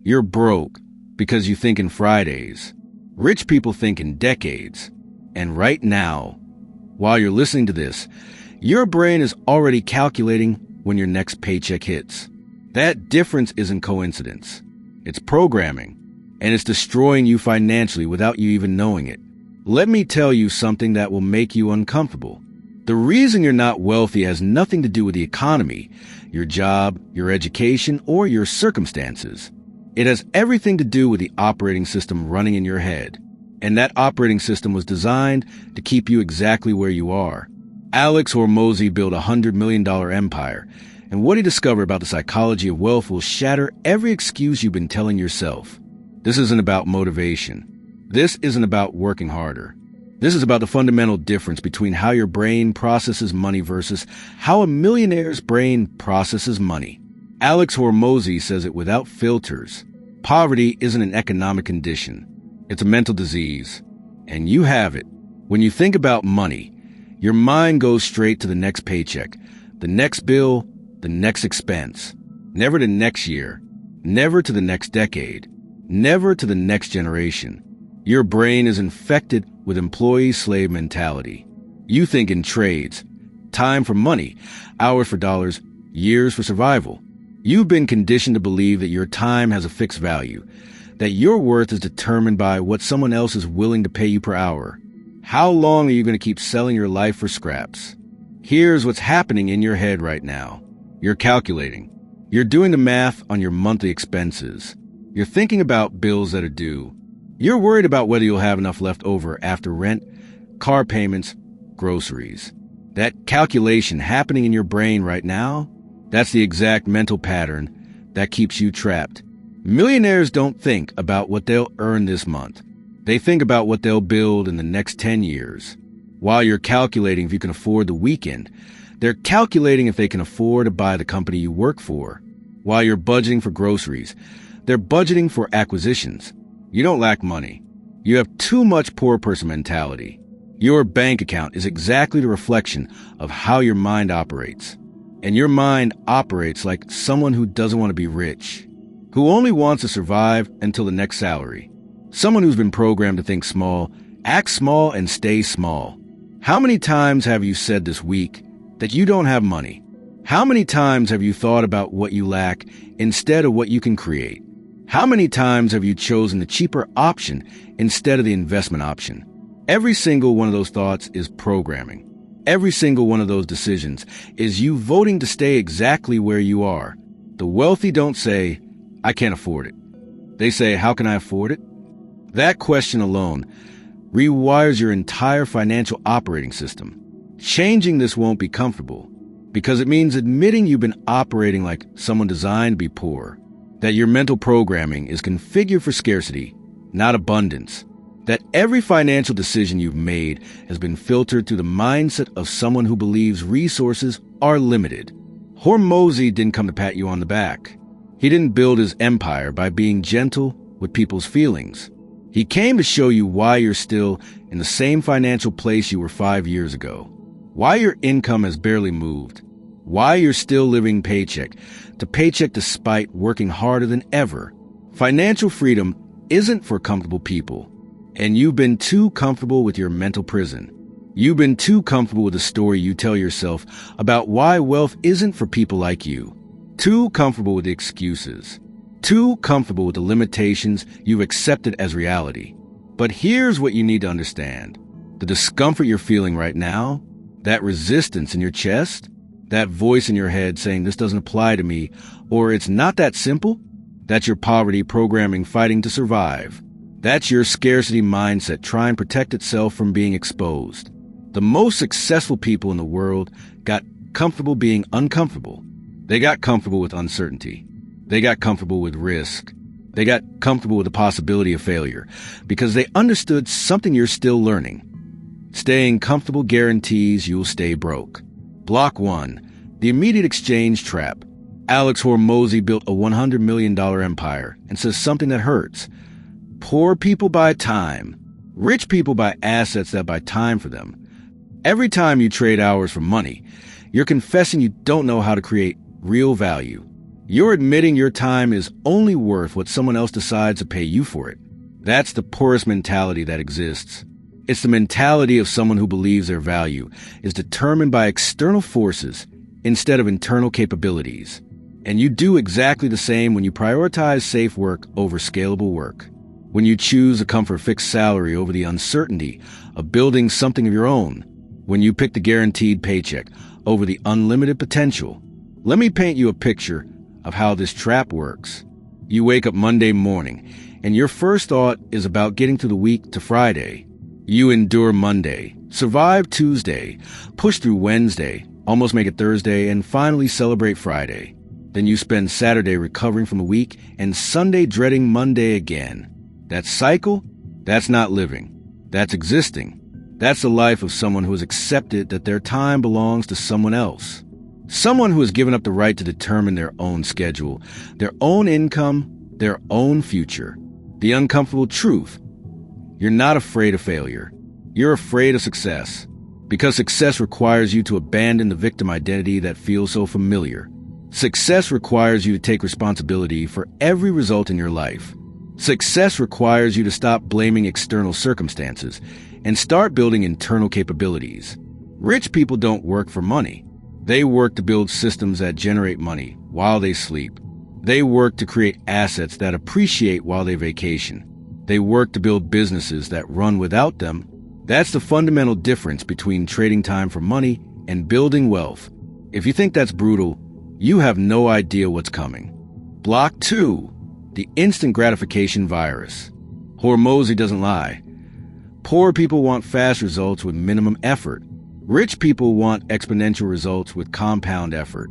You're broke because you think in Fridays. Rich people think in decades. And right now, while you're listening to this, your brain is already calculating when your next paycheck hits. That difference isn't coincidence. It's programming, and it's destroying you financially without you even knowing it. Let me tell you something that will make you uncomfortable. The reason you're not wealthy has nothing to do with the economy, your job, your education, or your circumstances. It has everything to do with the operating system running in your head. And that operating system was designed to keep you exactly where you are. Alex Hormozi built a $100 million empire, and what he discovered about the psychology of wealth will shatter every excuse you've been telling yourself. This isn't about motivation. This isn't about working harder. This is about the fundamental difference between how your brain processes money versus how a millionaire's brain processes money. Alex Hormozi says it without filters. Poverty isn't an economic condition. It's a mental disease. And you have it. When you think about money, your mind goes straight to the next paycheck, the next bill, the next expense. Never to next year. Never to the next decade. Never to the next generation. Your brain is infected with employee-slave mentality. You think in trades, time for money, hours for dollars, years for survival. You've been conditioned to believe that your time has a fixed value, that your worth is determined by what someone else is willing to pay you per hour. How long are you going to keep selling your life for scraps? Here's what's happening in your head right now. You're calculating. You're doing the math on your monthly expenses. You're thinking about bills that are due. You're worried about whether you'll have enough left over after rent, car payments, groceries. That calculation happening in your brain right now, that's the exact mental pattern that keeps you trapped. Millionaires don't think about what they'll earn this month. They think about what they'll build in the next 10 years. While you're calculating if you can afford the weekend, they're calculating if they can afford to buy the company you work for. While you're budgeting for groceries, they're budgeting for acquisitions. You don't lack money. You have too much poor person mentality. Your bank account is exactly the reflection of how your mind operates. And your mind operates like someone who doesn't want to be rich, who only wants to survive until the next salary. Someone who's been programmed to think small, act small, and stay small. How many times have you said this week that you don't have money? How many times have you thought about what you lack instead of what you can create? How many times have you chosen the cheaper option instead of the investment option? Every single one of those thoughts is programming. Every single one of those decisions is you voting to stay exactly where you are. The wealthy don't say, I can't afford it. They say, how can I afford it? That question alone rewires your entire financial operating system. Changing this won't be comfortable because it means admitting you've been operating like someone designed to be poor, that your mental programming is configured for scarcity, not abundance, that every financial decision you've made has been filtered through the mindset of someone who believes resources are limited. Hormozi didn't come to pat you on the back. He didn't build his empire by being gentle with people's feelings. He came to show you why you're still in the same financial place you were 5 years ago, why your income has barely moved, why you're still living paycheck to paycheck despite working harder than ever. Financial freedom isn't for comfortable people. And you've been too comfortable with your mental prison. You've been too comfortable with the story you tell yourself about why wealth isn't for people like you. Too comfortable with the excuses. Too comfortable with the limitations you've accepted as reality. But here's what you need to understand. The discomfort you're feeling right now, that resistance in your chest, that voice in your head saying this doesn't apply to me, or it's not that simple, that's your poverty programming fighting to survive. That's your scarcity mindset trying to protect itself from being exposed. The most successful people in the world got comfortable being uncomfortable. They got comfortable with uncertainty. They got comfortable with risk. They got comfortable with the possibility of failure because they understood something you're still learning. Staying comfortable guarantees you'll stay broke. Block 1. The immediate exchange trap. Alex Hormozi built a $100 million empire and says something that hurts. Poor people buy time. Rich people buy assets that buy time for them. Every time you trade hours for money, you're confessing you don't know how to create real value. You're admitting your time is only worth what someone else decides to pay you for it. That's the poorest mentality that exists. It's the mentality of someone who believes their value is determined by external forces instead of internal capabilities. And you do exactly the same when you prioritize safe work over scalable work. When you choose a comfort fixed salary over the uncertainty of building something of your own. When you pick the guaranteed paycheck over the unlimited potential. Let me paint you a picture of how this trap works. You wake up Monday morning, and your first thought is about getting through the week to Friday. You endure Monday, survive Tuesday, push through Wednesday, almost make it Thursday, and finally celebrate Friday. Then you spend Saturday recovering from the week and Sunday dreading Monday again. That cycle? That's not living. That's existing. That's the life of someone who has accepted that their time belongs to someone else. Someone who has given up the right to determine their own schedule, their own income, their own future. The uncomfortable truth: you're not afraid of failure. You're afraid of success. Because success requires you to abandon the victim identity that feels so familiar. Success requires you to take responsibility for every result in your life. Success requires you to stop blaming external circumstances and start building internal capabilities. Rich people don't work for money. They work to build systems that generate money while they sleep. They work to create assets that appreciate while they vacation. They work to build businesses that run without them. That's the fundamental difference between trading time for money and building wealth. If you think that's brutal, you have no idea what's coming. Block 2. The instant gratification virus. Hormozi doesn't lie. Poor people want fast results with minimum effort. Rich people want exponential results with compound effort.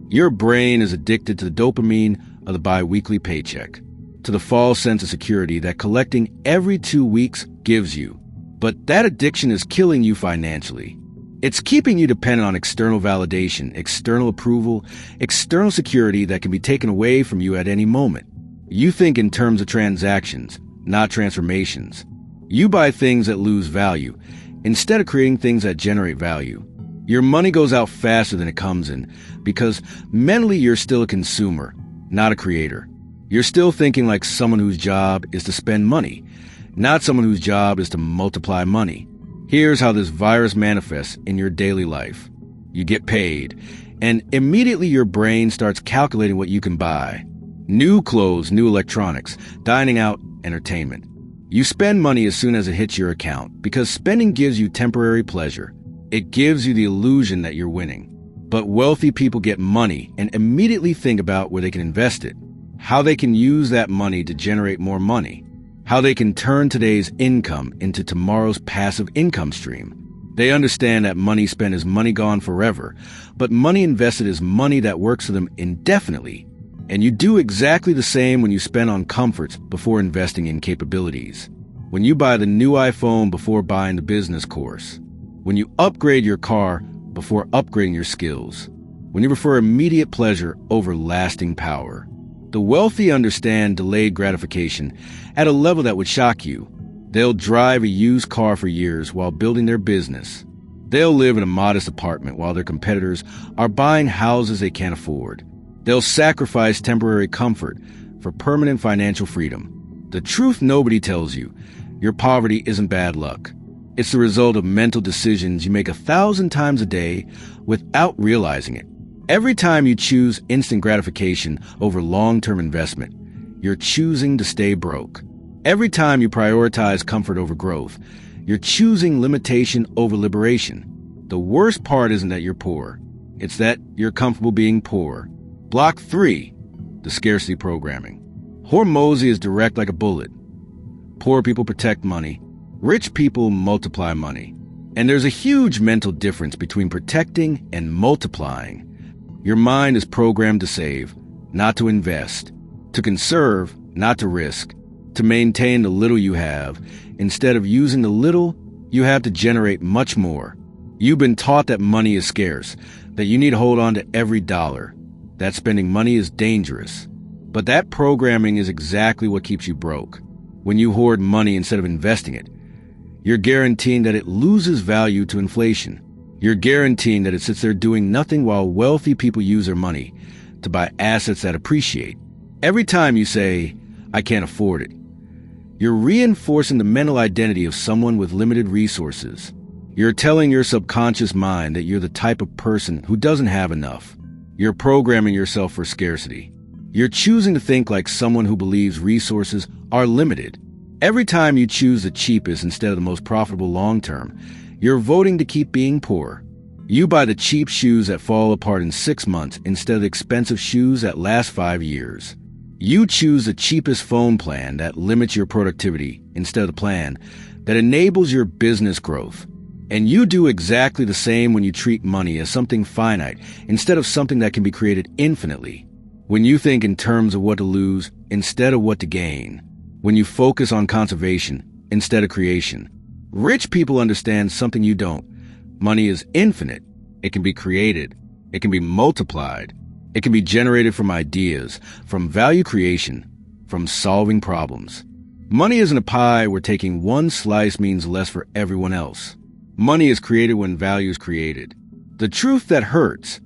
Your brain is addicted to the dopamine of the bi-weekly paycheck, to the false sense of security that collecting every 2 weeks gives you. But that addiction is killing you financially. It's keeping you dependent on external validation, external approval, external security that can be taken away from you at any moment. You think in terms of transactions, not transformations. You buy things that lose value instead of creating things that generate value. Your money goes out faster than it comes in because mentally you're still a consumer, not a creator. You're still thinking like someone whose job is to spend money, not someone whose job is to multiply money. Here's how this virus manifests in your daily life. You get paid, and immediately your brain starts calculating what you can buy. New clothes, new electronics, dining out, entertainment. You spend money as soon as it hits your account because spending gives you temporary pleasure. It gives you the illusion that you're winning. But wealthy people get money and immediately think about where they can invest it, how they can use that money to generate more money, how they can turn today's income into tomorrow's passive income stream. They understand that money spent is money gone forever, but money invested is money that works for them indefinitely. And you do exactly the same when you spend on comforts before investing in capabilities. When you buy the new iPhone before buying the business course. When you upgrade your car before upgrading your skills. When you prefer immediate pleasure over lasting power. The wealthy understand delayed gratification at a level that would shock you. They'll drive a used car for years while building their business. They'll live in a modest apartment while their competitors are buying houses they can't afford. They'll sacrifice temporary comfort for permanent financial freedom. The truth nobody tells you: your poverty isn't bad luck. It's the result of mental decisions you make 1,000 times a day without realizing it. Every time you choose instant gratification over long-term investment, you're choosing to stay broke. Every time you prioritize comfort over growth, you're choosing limitation over liberation. The worst part isn't that you're poor. It's that you're comfortable being poor. Block 3. The scarcity programming. Hormozi is direct like a bullet. Poor people protect money. Rich people multiply money. And there's a huge mental difference between protecting and multiplying. Your mind is programmed to save, not to invest, to conserve, not to risk, to maintain the little you have, instead of using the little you have to generate much more. You've been taught that money is scarce, that you need to hold on to every dollar, that spending money is dangerous. But that programming is exactly what keeps you broke. When you hoard money instead of investing it, you're guaranteeing that it loses value to inflation. You're guaranteeing that it sits there doing nothing while wealthy people use their money to buy assets that appreciate. Every time you say, "I can't afford it," you're reinforcing the mental identity of someone with limited resources. You're telling your subconscious mind that you're the type of person who doesn't have enough. You're programming yourself for scarcity. You're choosing to think like someone who believes resources are limited. Every time you choose the cheapest instead of the most profitable long-term, you're voting to keep being poor. You buy the cheap shoes that fall apart in 6 months instead of the expensive shoes that last 5 years. You choose the cheapest phone plan that limits your productivity instead of the plan that enables your business growth. And you do exactly the same when you treat money as something finite instead of something that can be created infinitely. When you think in terms of what to lose instead of what to gain. When you focus on conservation instead of creation. Rich people understand something you don't. Money is infinite. It can be created. It can be multiplied. It can be generated from ideas, from value creation, from solving problems. Money isn't a pie where taking one slice means less for everyone else. Money is created when value is created. The truth that hurts: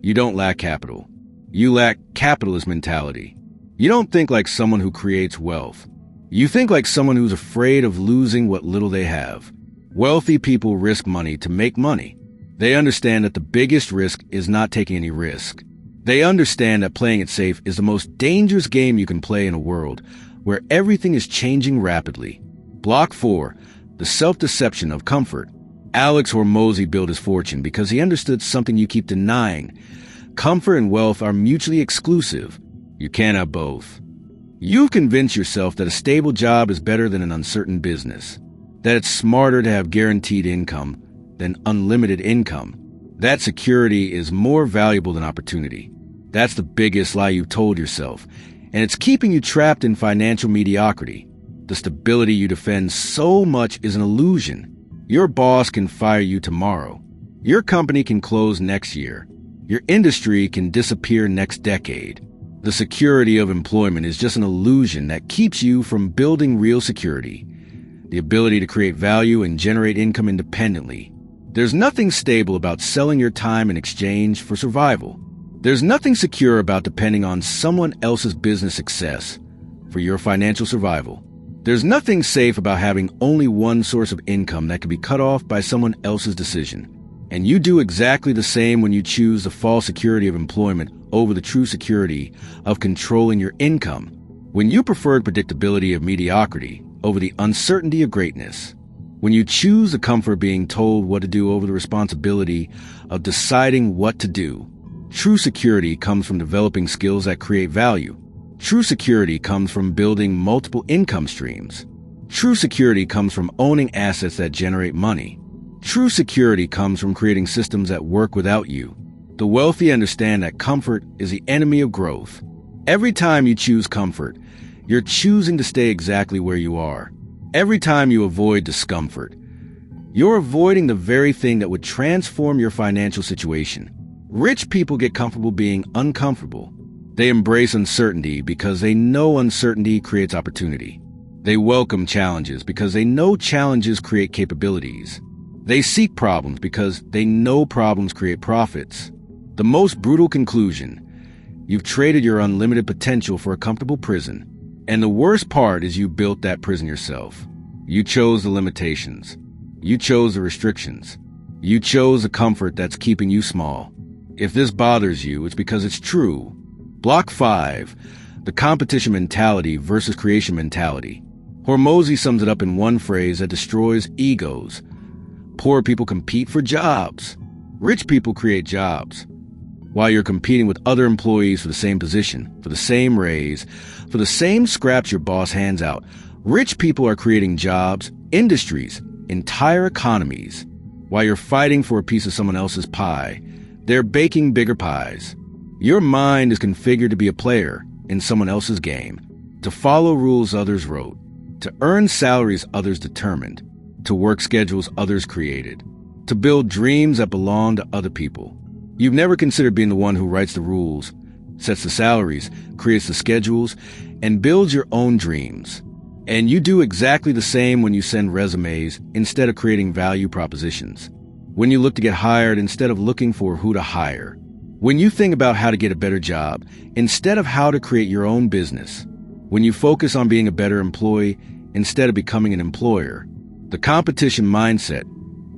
you don't lack capital. You lack capitalist mentality. You don't think like someone who creates wealth. You think like someone who's afraid of losing what little they have. Wealthy people risk money to make money. They understand that the biggest risk is not taking any risk. They understand that playing it safe is the most dangerous game you can play in a world where everything is changing rapidly. Block 4, the self-deception of comfort. Alex Hormozi built his fortune because he understood something you keep denying. Comfort and wealth are mutually exclusive. You can't have both. You've convinced yourself that a stable job is better than an uncertain business, that it's smarter to have guaranteed income than unlimited income, that security is more valuable than opportunity. That's the biggest lie you've told yourself, and it's keeping you trapped in financial mediocrity. The stability you defend so much is an illusion. Your boss can fire you tomorrow. Your company can close next year. Your industry can disappear next decade. The security of employment is just an illusion that keeps you from building real security, the ability to create value and generate income independently. There's nothing stable about selling your time in exchange for survival. There's nothing secure about depending on someone else's business success for your financial survival. There's nothing safe about having only one source of income that can be cut off by someone else's decision. And you do exactly the same when you choose the false security of employment over the true security of controlling your income. When you preferred predictability of mediocrity over the uncertainty of greatness. When you choose the comfort of being told what to do over the responsibility of deciding what to do. True security comes from developing skills that create value. True security comes from building multiple income streams. True security comes from owning assets that generate money. True security comes from creating systems that work without you. The wealthy understand that comfort is the enemy of growth. Every time you choose comfort, you're choosing to stay exactly where you are. Every time you avoid discomfort, you're avoiding the very thing that would transform your financial situation. Rich people get comfortable being uncomfortable. They embrace uncertainty because they know uncertainty creates opportunity. They welcome challenges because they know challenges create capabilities. They seek problems because they know problems create profits. The most brutal conclusion: you've traded your unlimited potential for a comfortable prison. And the worst part is you built that prison yourself. You chose the limitations. You chose the restrictions. You chose the comfort that's keeping you small. If this bothers you, it's because it's true. Block 5, the competition mentality versus creation mentality. Hormozi sums it up in one phrase that destroys egos. Poor people compete for jobs. Rich people create jobs. While you're competing with other employees for the same position, for the same raise, for the same scraps your boss hands out, rich people are creating jobs, industries, entire economies. While you're fighting for a piece of someone else's pie, they're baking bigger pies. Your mind is configured to be a player in someone else's game, to follow rules others wrote, to earn salaries others determined, to work schedules others created, to build dreams that belong to other people. You've never considered being the one who writes the rules, sets the salaries, creates the schedules, and builds your own dreams. And you do exactly the same when you send resumes instead of creating value propositions. When you look to get hired instead of looking for who to hire. When you think about how to get a better job instead of how to create your own business, when you focus on being a better employee instead of becoming an employer, the competition mindset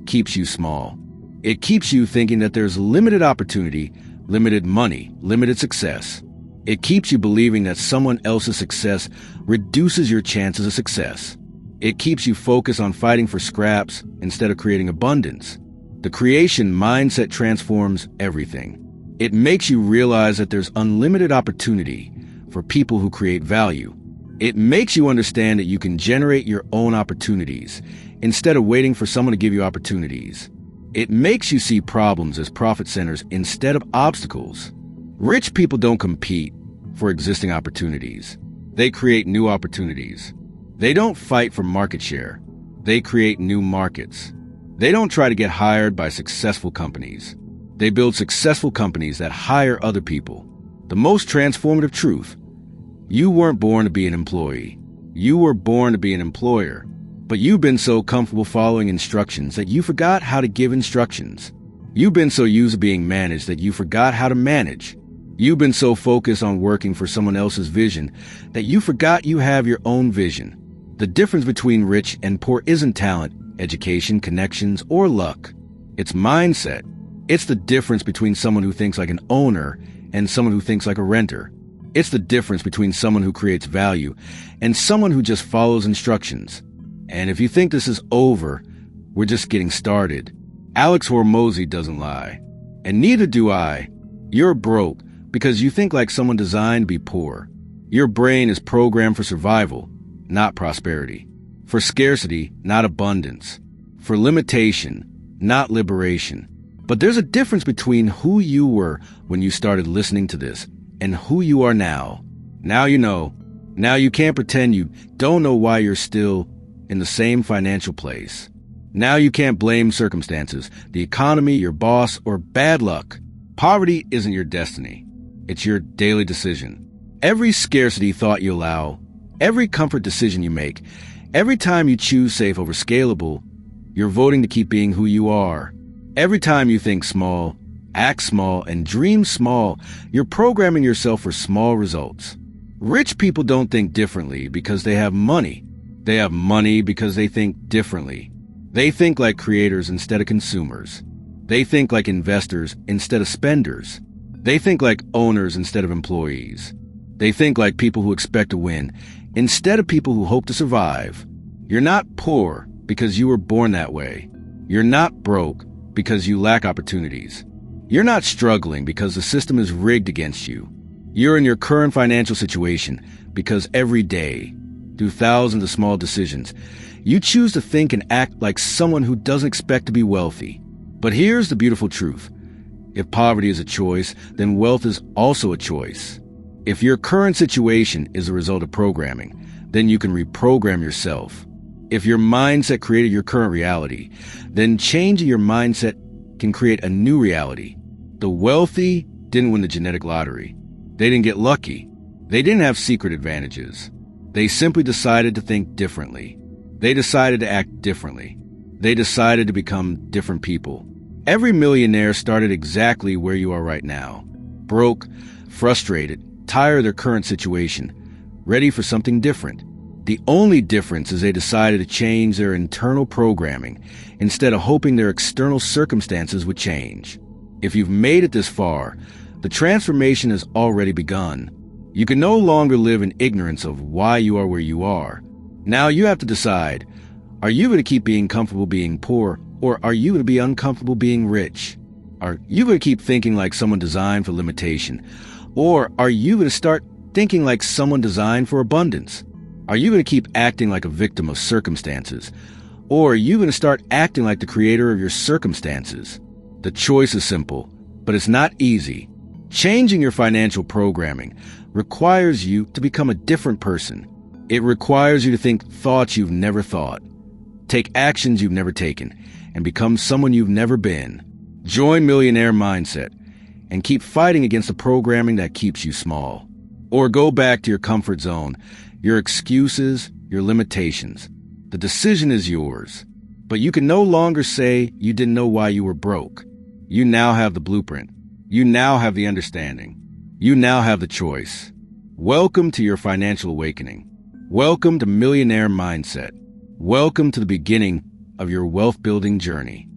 keeps you small. It keeps you thinking that there's limited opportunity, limited money, limited success. It keeps you believing that someone else's success reduces your chances of success. It keeps you focused on fighting for scraps instead of creating abundance. The creation mindset transforms everything. It makes you realize that there's unlimited opportunity for people who create value. It makes you understand that you can generate your own opportunities instead of waiting for someone to give you opportunities. It makes you see problems as profit centers instead of obstacles. Rich people don't compete for existing opportunities. They create new opportunities. They don't fight for market share. They create new markets. They don't try to get hired by successful companies. They build successful companies that hire other people. The most transformative truth: you weren't born to be an employee. You were born to be an employer. But you've been so comfortable following instructions that you forgot how to give instructions. You've been so used to being managed that you forgot how to manage. You've been so focused on working for someone else's vision that you forgot you have your own vision. The difference between rich and poor isn't talent, education, connections, or luck. It's mindset. It's the difference between someone who thinks like an owner and someone who thinks like a renter. It's the difference between someone who creates value and someone who just follows instructions. And if you think this is over, we're just getting started. Alex Hormozi doesn't lie. And neither do I. You're broke because you think like someone designed to be poor. Your brain is programmed for survival, not prosperity. For scarcity, not abundance. For limitation, not liberation. But there's a difference between who you were when you started listening to this and who you are now. Now you know. Now you can't pretend you don't know why you're still in the same financial place. Now you can't blame circumstances, the economy, your boss, or bad luck. Poverty isn't your destiny. It's your daily decision. Every scarcity thought you allow, every comfort decision you make, every time you choose safe over scalable, you're voting to keep being who you are. Every time you think small, act small, and dream small, you're programming yourself for small results. Rich people don't think differently because they have money. They have money because they think differently. They think like creators instead of consumers. They think like investors instead of spenders. They think like owners instead of employees. They think like people who expect to win instead of people who hope to survive. You're not poor because you were born that way. You're not broke because you lack opportunities. You're not struggling because the system is rigged against you. You're in your current financial situation because every day, through thousands of small decisions, you choose to think and act like someone who doesn't expect to be wealthy. But here's the beautiful truth. If poverty is a choice, then wealth is also a choice. If your current situation is a result of programming, then you can reprogram yourself. If your mindset created your current reality, then changing your mindset can create a new reality. The wealthy didn't win the genetic lottery. They didn't get lucky. They didn't have secret advantages. They simply decided to think differently. They decided to act differently. They decided to become different people. Every millionaire started exactly where you are right now. Broke, frustrated, tired of their current situation, ready for something different. The only difference is they decided to change their internal programming instead of hoping their external circumstances would change. If you've made it this far, the transformation has already begun. You can no longer live in ignorance of why you are where you are. Now you have to decide, are you going to keep being comfortable being poor, or are you going to be uncomfortable being rich? Are you going to keep thinking like someone designed for limitation, or are you going to start thinking like someone designed for abundance? Are you going to keep acting like a victim of circumstances, or are you going to start acting like the creator of your circumstances? The choice is simple, but it's not easy. Changing your financial programming requires you to become a different person. It requires you to think thoughts you've never thought, take actions you've never taken, and become someone you've never been. Join Millionaire Mindset and keep fighting against the programming that keeps you small. Or go back to your comfort zone, your excuses, your limitations. The decision is yours. But you can no longer say you didn't know why you were broke. You now have the blueprint. You now have the understanding. You now have the choice. Welcome to your financial awakening. Welcome to Millionaire Mindset. Welcome to the beginning of your wealth-building journey.